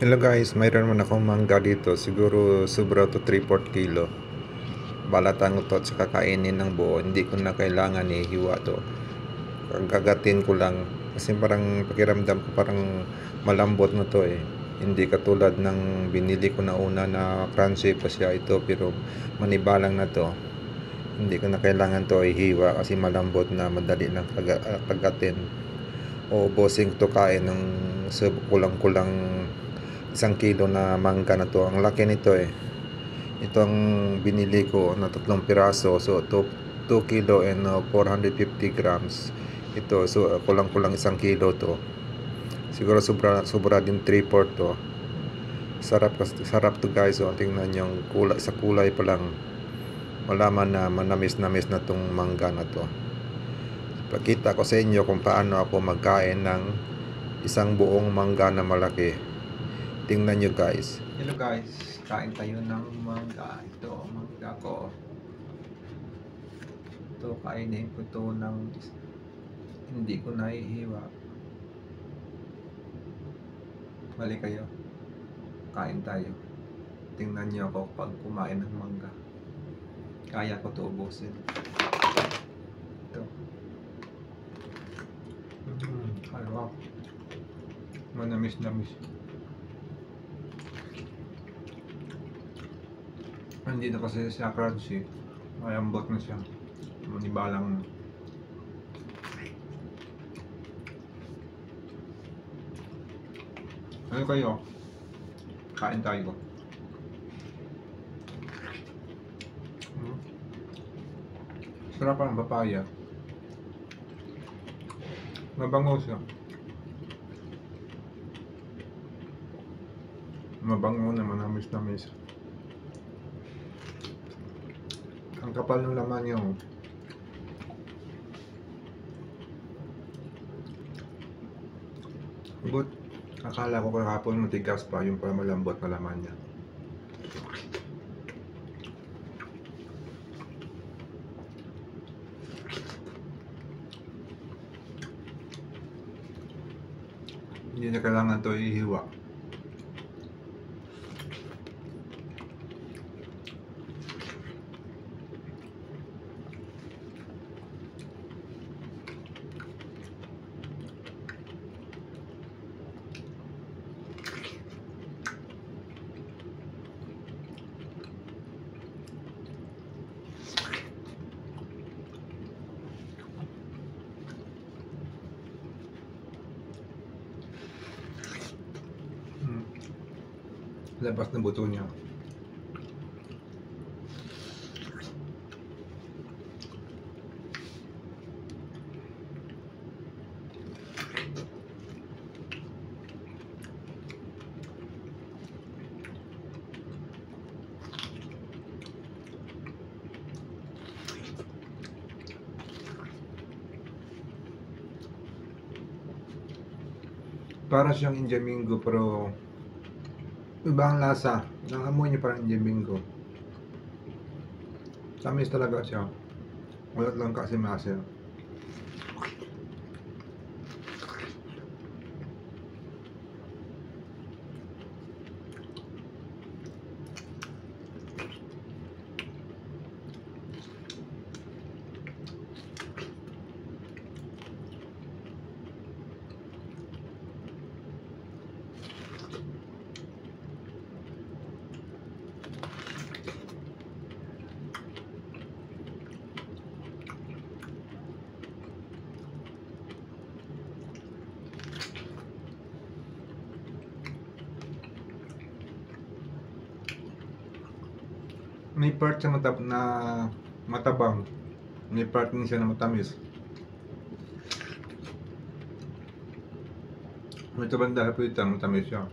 Hello guys, mayroon naman akong mangga dito. Siguro sobra to 3/4 kilo. Balatang to at saka kainin ng buo. Hindi ko na kailangan ihiwa to. Gagatin ko lang. Kasi parang pakiramdam ko parang malambot na to eh. Hindi katulad ng binili ko na una na crunchy pa siya ito. Pero manibalang na to. Hindi ko na kailangan to ihiwa kasi malambot na madali lang kagatin. O bossing to kain ng kulang-kulang 1 kilo na mangga na to. Ang laki nito eh. Ito ang binili ko na 3 piraso. So 2 kilo and 450 grams. Ito so kulang-kulang 1 kilo to. Siguro sobra din 3/4 to. Sarap to guys. So tingnan niyo sa kulay pa lang malaman na manamis-namis na tong mangga na to. Pakita ko sa inyo kung paano ako magkain ng isang buong mangga na malaki. Tingnan nyo guys. Hello guys, kain tayo ng mangga. Ito, mangga ko. Ito, kainin ko to ng hindi ko naihiwa. Mali kayo. Kain tayo. Tingnan nyo ako pag kumain ng mangga. Kaya ko to ubusin. Ito. Wow. Manamis-namis. Hindi na kasi siya crunchy. Malambot na siya. Manibalang na. Ano kayo? Kain tayo. Sarap ang papaya. Mabango siya. Mabango na manamis-namis. Ang kapal ng laman yung but akala ko kahapon matigas pa, yung pala malambot na laman niya. Hindi na kailangan to ihiwa. Labas na buto niya. Para siyang Injamingo pero iba ang lasa. Nangamoy niya parang Injamingo. Tamis talaga siya. Wala lang kasi maasim. May part siya na matabang. May part din siya na matamis. May tabang dahil po ito, matamis siya.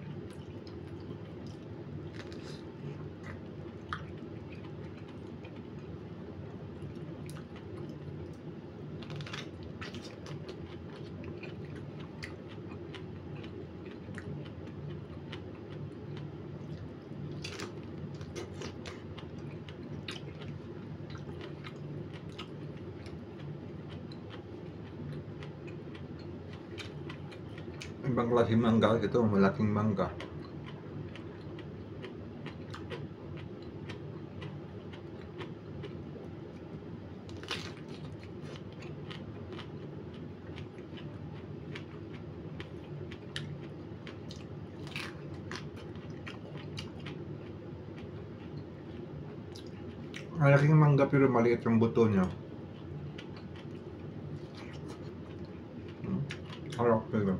Ibang klaseng mangga ito, malaking mangga. Malaking mangga pero maliit yung buto niya. Harap pero.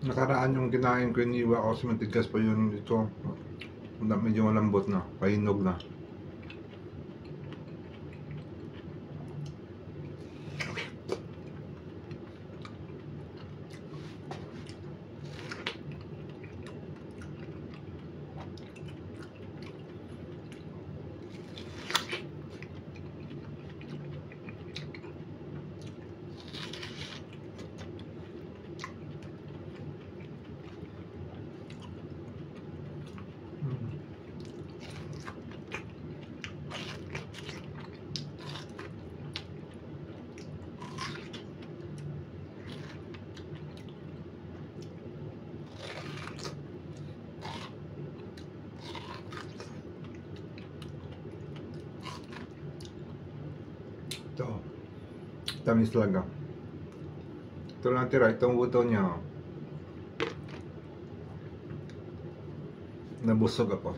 Nakaraan yung kinain ko, iniwa ko kasi matigas pa yun dito. Medyo malambot na, pahinog na. Ito, tamis talaga. Ito lang tira, itong buto niya. Nabusog ako.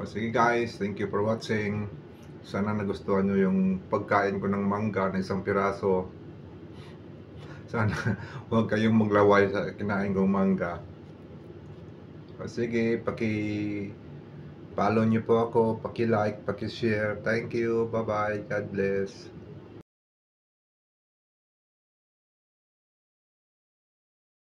O, sige guys, thank you for watching. Sana nagustuhan nyo yung pagkain ko ng mangga na isang piraso. Sana huwag kayong maglaway sa kinain kong mangga. O, sige, follow nyo po ako, paki-like, paki-share. Thank you, bye-bye, God bless.